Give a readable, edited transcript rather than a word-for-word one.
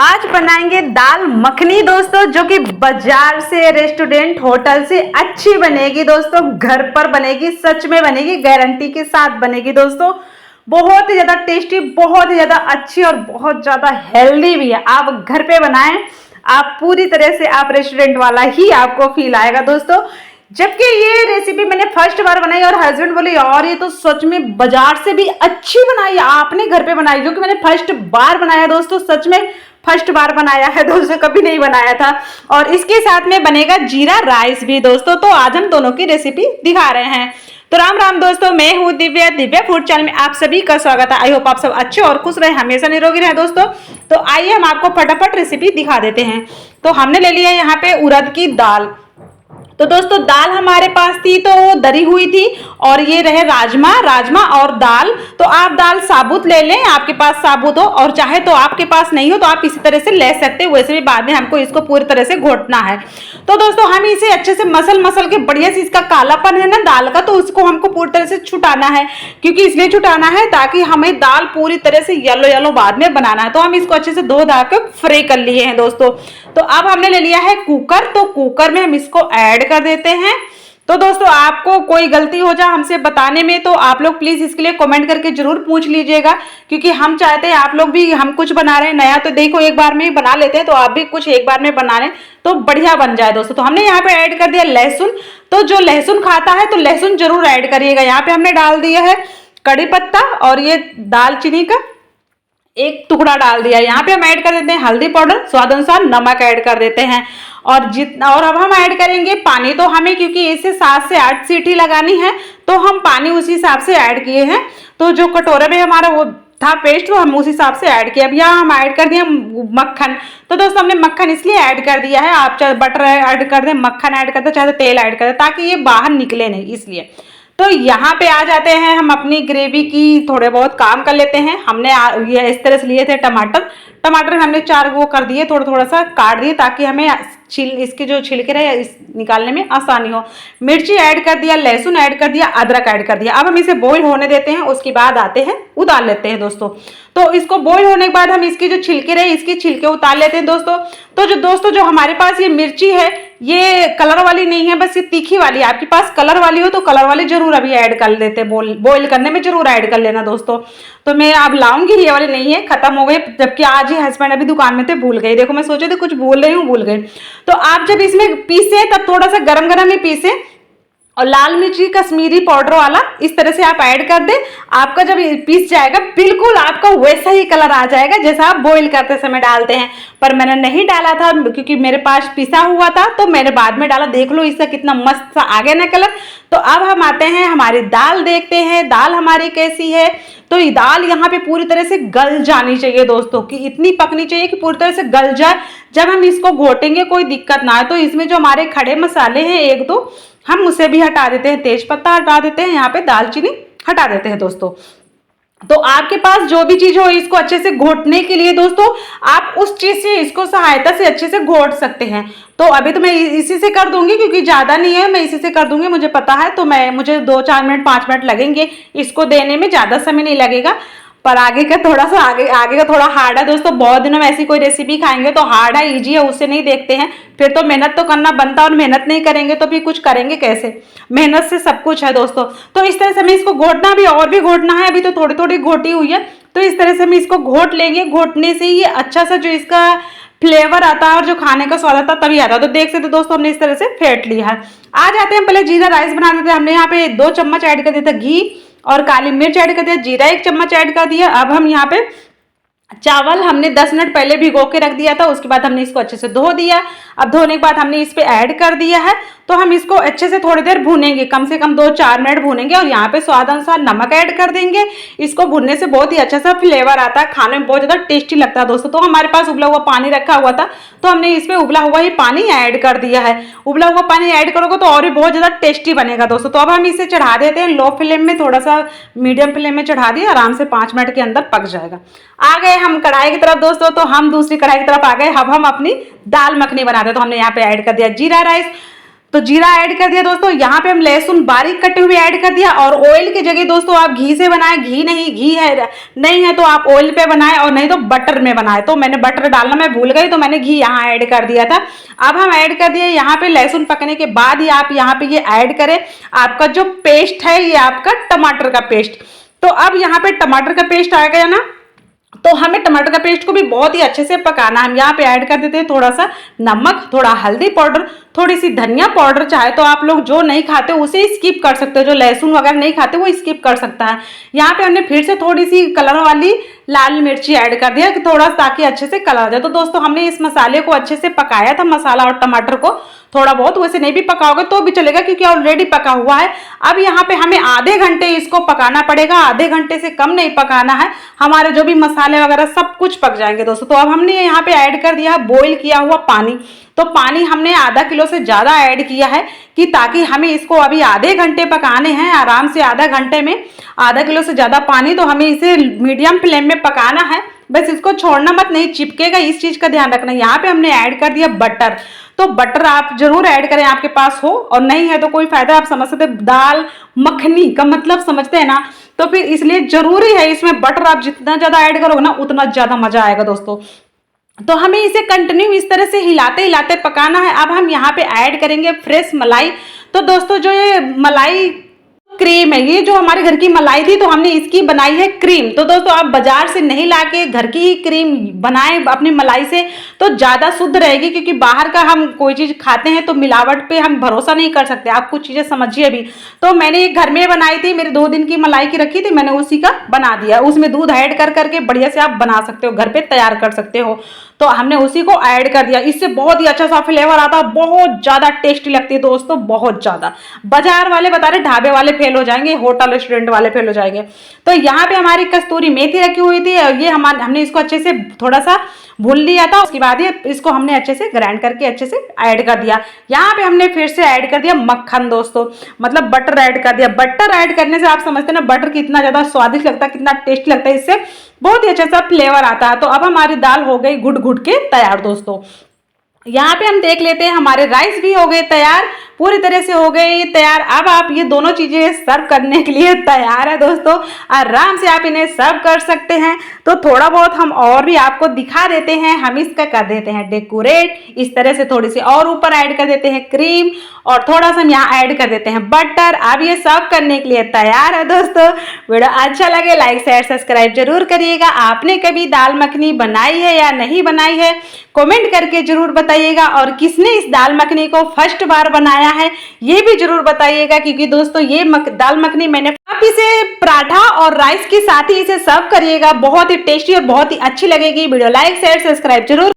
आज बनाएंगे दाल मखनी दोस्तों, जो कि बाजार से, रेस्टोरेंट, होटल से अच्छी बनेगी दोस्तों। घर पर बनेगी, सच में बनेगी, गारंटी के साथ बनेगी दोस्तों। बहुत ही ज्यादा टेस्टी, बहुत ही ज्यादा अच्छी और बहुत ज्यादा हेल्दी भी है। आप घर पे बनाएं, आप पूरी तरह से आप रेस्टोरेंट वाला ही आपको फील आएगा दोस्तों। जबकि ये रेसिपी मैंने फर्स्ट बार बनाई और हस्बैंड बोले यार ये तो सच में बाजार से भी अच्छी बनाई, आपने घर पे बनाई। जो कि मैंने फर्स्ट बार बनाया दोस्तों, सच में फर्स्ट बार बनाया है दोस्तों, कभी नहीं बनाया था। और इसके साथ में बनेगा जीरा राइस भी दोस्तों। तो आज हम दोनों की रेसिपी दिखा रहे हैं। तो राम राम दोस्तों, मैं हूँ दिव्या, दिव्या फूड चैनल में आप सभी का स्वागत है। आई होप आप सब अच्छे और खुश रहे, हमेशा निरोगी रहे दोस्तों। तो आइए हम आपको फटाफट रेसिपी दिखा देते हैं। तो हमने ले लिया यहाँ पे उड़द की दाल। तो दोस्तों दाल हमारे पास थी तो वो दरी हुई थी। और ये रहे राजमा और दाल। तो आप दाल साबुत ले लें, आपके पास साबुत हो, और चाहे तो आपके पास नहीं हो तो आप इसी तरह से ले सकते हैं। वैसे भी बाद में हमको इसको पूरी तरह से घोटना है। तो दोस्तों हम इसे अच्छे से मसल के बढ़िया से, इसका कालापन है ना दाल का, तो उसको हमको पूरी तरह से छुटाना है। क्योंकि इसलिए छुटाना है ताकि हमें दाल पूरी तरह से येलो येलो बाद में बनाना है। तो हम इसको अच्छे से धो धा कर फ्राई कर लिए हैं दोस्तों। तो अब हमने ले लिया है कुकर। तो कुकर में हम इसको ऐड कर देते हैं। तो दोस्तों आपको कोई गलती हो जाए हमसे बताने में तो आप लोग प्लीज इसके लिए कमेंट करके जरूर पूछ लीजिएगा। क्योंकि हम चाहते हैं आप लोग भी, हम कुछ बना रहे हैं नया तो देखो एक बार में ही बना लेते हैं, तो आप भी कुछ एक बार में बना लें तो बढ़िया बन जाए दोस्तों। तो हमने यहाँ पे ऐड कर दिया लहसुन। तो जो लहसुन खाता है तो लहसुन जरूर ऐड करिएगा। यहाँ पे हमने डाल दिया है कड़ी पत्ता और ये दालचीनी का एक टुकड़ा डाल दिया। यहाँ पे हम ऐड कर देते हैं हल्दी पाउडर, स्वाद अनुसार नमक ऐड कर देते हैं। और अब हम ऐड करेंगे पानी। तो हमें क्योंकि इसे 7 से 8 सीटी लगानी है तो हम पानी उसी हिसाब से ऐड किए हैं। तो जो कटोरे में हमारा वो था पेस्ट, तो हम उस हिसाब से ऐड किया। अब यहाँ हम ऐड कर दिया मक्खन। तो दोस्तों हमने मक्खन इसलिए ऐड कर दिया है, आप चाहे बटर ऐड कर दें, मक्खन ऐड कर दें, चाहे तेल ऐड कर दें, ताकि ये बाहर निकले नहीं, इसलिए। तो यहाँ पे आ जाते हैं हम अपनी ग्रेवी की, थोड़े बहुत काम कर लेते हैं। हमने ये इस तरह से लिए थे टमाटर हमने 4 वो कर दिए, थोड़ा सा काट दिए ताकि हमें इसके जो छिलके रहे इस निकालने में आसानी हो। मिर्ची ऐड कर दिया, लहसुन ऐड कर दिया, अदरक ऐड कर दिया। अब हम इसे बॉईल होने देते हैं, उसके बाद आते हैं उतार लेते हैं दोस्तों। तो इसको बॉईल होने के बाद हम इसकी जो छिलके रहे इसकी छिलके उतार लेते हैं दोस्तों। तो दोस्तों जो हमारे पास ये मिर्ची है ये कलर वाली नहीं है, बस ये तीखी वाली। आपके पास कलर वाली हो तो कलर वाली जरूर अभी ऐड कर लेते, बॉईल करने में जरूर ऐड कर लेना दोस्तों। तो मैं अब लाऊंगी, ये वाली नहीं है, खत्म हो गई। जबकि आज ही हस्बैंड अभी दुकान में थे, भूल गए। देखो मैं सोचे थे कुछ भूल रही हूँ, भूल गए। तो आप जब इसमें पीसे तब थोड़ा सा गरम गरम ही पीसे, और लाल मिर्ची कश्मीरी पाउडर वाला इस तरह से आप ऐड कर दें। आपका जब पीस जाएगा बिल्कुल आपका वैसा ही कलर आ जाएगा जैसा आप बॉईल करते समय डालते हैं। पर मैंने नहीं डाला था क्योंकि मेरे पास पिसा हुआ था, तो मैंने बाद में डाला। देख लो इसका कितना मस्त सा आ गया ना कलर। तो अब हम आते हैं हमारी दाल, देखते हैं दाल हमारी कैसी है। तो ये दाल यहाँ पे पूरी तरह से गल जानी चाहिए दोस्तों, कि इतनी पकनी चाहिए कि पूरी तरह से गल जाए। जब हम इसको घोटेंगे कोई दिक्कत ना आए। तो इसमें जो हमारे खड़े मसाले हैं एक दो, हम उसे भी हटा देते हैं। तेज पत्ता हटा देते हैं, यहाँ पे दालचीनी हटा देते हैं दोस्तों। तो आपके पास जो भी चीज हो इसको अच्छे से घोटने के लिए दोस्तों, आप उस चीज से इसको सहायता से अच्छे से घोट सकते हैं। तो अभी तो मैं इसी से कर दूंगी क्योंकि ज्यादा नहीं है, मैं इसी से कर दूंगी, मुझे पता है। तो मुझे 2-4 मिनट 5 मिनट लगेंगे इसको देने में, ज्यादा समय नहीं लगेगा। पर आगे का थोड़ा सा आगे का थोड़ा हार्ड है दोस्तों। बहुत दिनों में ऐसी कोई रेसिपी खाएंगे तो हार्ड है इजी है उससे नहीं देखते हैं। फिर तो मेहनत तो करना बनता है, और मेहनत नहीं करेंगे तो फिर कुछ करेंगे कैसे। मेहनत से सब कुछ है दोस्तों। तो इस तरह से हमें इसको घोटना भी, और भी घोटना है। अभी तो थोड़ी थोड़ी घोटी हुई है, तो इस तरह से हम इसको घोट लेंगे। घोटने से ये अच्छा सा जो इसका फ्लेवर आता है और जो खाने का स्वाद आता है तभी आता है। तो देख सकते दोस्तों हमने इस तरह से फेंट लिया है। आ जाते हैं पहले जीरा राइस बना देते हैं। हमने यहाँ पे 2 चम्मच ऐड कर दिया था घी, और काली मिर्च ऐड कर दिया, जीरा 1 चम्मच ऐड कर दिया। अब हम यहाँ पे चावल हमने 10 मिनट पहले भिगो के रख दिया था, उसके बाद हमने इसको अच्छे से धो दिया। अब धोने के बाद हमने इस पे ऐड कर दिया है। तो हम इसको अच्छे से थोड़ी देर भूनेंगे, कम से कम 2-4 मिनट भूनेंगे। और यहाँ पे स्वाद अनुसार नमक ऐड कर देंगे। इसको भूनने से बहुत ही अच्छा सा फ्लेवर आता है, खाने में बहुत ज्यादा टेस्टी लगता है दोस्तों। तो हमारे पास उबला हुआ पानी रखा हुआ था, तो हमने इसमें उबला हुआ ही पानी ऐड कर दिया है। उबला हुआ पानी ऐड करोगे तो और भी बहुत ज्यादा टेस्टी बनेगा दोस्तों। तो अब हम इसे चढ़ा देते हैं लो फ्लेम में, थोड़ा सा मीडियम फ्लेम में चढ़ा दिया, आराम से 5 मिनट के अंदर पक जाएगा। आ गए हम कढ़ाई की तरफ दोस्तों। तो हम दूसरी कढ़ाई की तरफ आ गए। अब हम अपनी दाल मखनी बनाते हैं। तो हमने यहाँ पे ऐड कर दिया जीरा राइस। तो जीरा ऐड कर दिया दोस्तों। यहाँ पे हम लहसुन बारीक कटे हुए ऐड कर दिया। और ऑयल की जगह दोस्तों आप घी से बनाए, घी है नहीं है तो आप ऑयल पे बनाए, और नहीं तो बटर में बनाए। तो मैंने बटर डालना मैं भूल गई तो मैंने घी यहाँ ऐड कर दिया था। अब हम ऐड कर दिए यहाँ पे लहसुन पकने के बाद ही आप यहाँ पे ये ऐड करें आपका जो पेस्ट है, ये आपका टमाटर का पेस्ट। तो अब यहाँ पे टमाटर का पेस्ट आ गया ना, तो हमें टमाटर का पेस्ट को भी बहुत ही अच्छे से पकाना है। हम यहाँ पे ऐड कर देते हैं थोड़ा सा नमक, थोड़ा हल्दी पाउडर, थोड़ी सी धनिया पाउडर। चाहे तो आप लोग जो नहीं खाते उसे स्किप कर सकते हो, जो लहसुन वगैरह नहीं खाते वो स्किप कर सकता है। यहाँ पे हमने फिर से थोड़ी सी कलर वाली लाल मिर्ची ऐड कर दिया थोड़ा, ताकि अच्छे से कलर आ जाए। तो दोस्तों हमने इस मसाले को अच्छे से पकाया था, मसाला और टमाटर को थोड़ा बहुत, वैसे नहीं भी पकाओगे तो भी चलेगा क्योंकि ऑलरेडी पका हुआ है। अब यहाँ पे हमें आधे घंटे इसको पकाना पड़ेगा, आधे घंटे से कम नहीं पकाना है, हमारे जो भी मसाले वगैरह सब कुछ पक जाएंगे दोस्तों। तो अब हमने यहाँ पे ऐड कर दिया बॉईल किया हुआ पानी। तो पानी हमने आधा किलो से ज़्यादा ऐड किया है कि ताकि हमें इसको अभी आधे घंटे पकाने हैं आराम से, आधा घंटे में आधा किलो से ज़्यादा पानी। तो हमें इसे मीडियम फ्लेम में पकाना है, बस इसको छोड़ना मत, नहीं चिपकेगा, इस चीज़ का ध्यान रखना। यहाँ पे हमने ऐड कर दिया बटर। तो बटर आप जरूर ऐड करें, आपके पास हो, और नहीं है तो कोई फायदा, आप समझ सकते दाल मखनी का मतलब समझते हैं ना, तो फिर इसलिए जरूरी है इसमें बटर। आप जितना ज़्यादा ऐड करोगे ना उतना ज़्यादा मजा आएगा दोस्तों। तो हमें इसे कंटिन्यू इस तरह से हिलाते हिलाते पकाना है। अब हम यहाँ पे ऐड करेंगे फ्रेश मलाई। तो दोस्तों जो ये मलाई क्रीम है, ये जो हमारे घर की मलाई थी तो हमने इसकी बनाई है क्रीम। तो दोस्तों आप बाजार से नहीं लाके घर की ही क्रीम बनाएं अपनी मलाई से, तो ज़्यादा शुद्ध रहेगी, क्योंकि बाहर का हम कोई चीज़ खाते हैं तो मिलावट पे हम भरोसा नहीं कर सकते। आप कुछ चीज़ें समझिए भी। तो मैंने एक घर में बनाई थी, मेरे 2 दिन की मलाई की रखी थी, मैंने उसी का बना दिया। उसमें दूध ऐड कर करके बढ़िया से आप बना सकते हो, घर पे तैयार कर सकते हो। तो हमने उसी को ऐड कर दिया, इससे बहुत ही अच्छा सा फ्लेवर आता है, बहुत ज़्यादा टेस्टी लगती है दोस्तों, बहुत ज़्यादा। बाजार वाले बता रहे ढाबे वाले फेल हो जाएंगे, होटल रेस्टोरेंट वाले फेल हो जाएंगे। तो यहाँ पे हमारी कस्तूरी मेथी रखी हुई थी, ये हमने इसको अच्छे से थोड़ा सा भून लिया था। उसके बाद ये इसको हमने अच्छे से ग्राइंड करके अच्छे से ऐड कर दिया। यहाँ पे हमने फिर से ऐड कर दिया मक्खन दोस्तों, मतलब बटर ऐड कर दिया। बटर ऐड करने से आप समझते हैं ना बटर कितना ज़्यादा स्वादिष्ट लगता है, कितना टेस्टी लगता है, इससे बहुत ही अच्छा सा फ्लेवर आता है। तो अब हमारी दाल हो गई घुट घुट के तैयार दोस्तों। यहाँ पे हम देख लेते हैं हमारे राइस भी हो गए तैयार, पूरी तरह से हो गए तैयार। अब आप ये दोनों चीजें सर्व करने के लिए तैयार है दोस्तों, आराम से आप इन्हें सर्व कर सकते हैं। तो थोड़ा बहुत हम और भी आपको दिखा देते हैं, हम इसका कर देते हैं डेकोरेट इस तरह से, थोड़ी सी और ऊपर ऐड कर देते हैं क्रीम, और थोड़ा सा हम यहाँ ऐड कर देते हैं बटर। अब ये सर्व करने के लिए तैयार है दोस्तों। वीडियो अच्छा लगे लाइक शेयर सब्सक्राइब जरूर करिएगा। आपने कभी दाल मखनी बनाई है या नहीं बनाई है कमेंट करके जरूर बताइएगा, और किसने इस दाल मखनी को फर्स्ट बार बनाया है ये भी जरूर बताइएगा, क्योंकि दोस्तों ये दाल मखनी मैंने, आप इसे पराठा और राइस के साथ ही इसे सर्व करिएगा, बहुत ही टेस्टी और बहुत ही अच्छी लगेगी। वीडियो लाइक शेयर सब्सक्राइब जरूर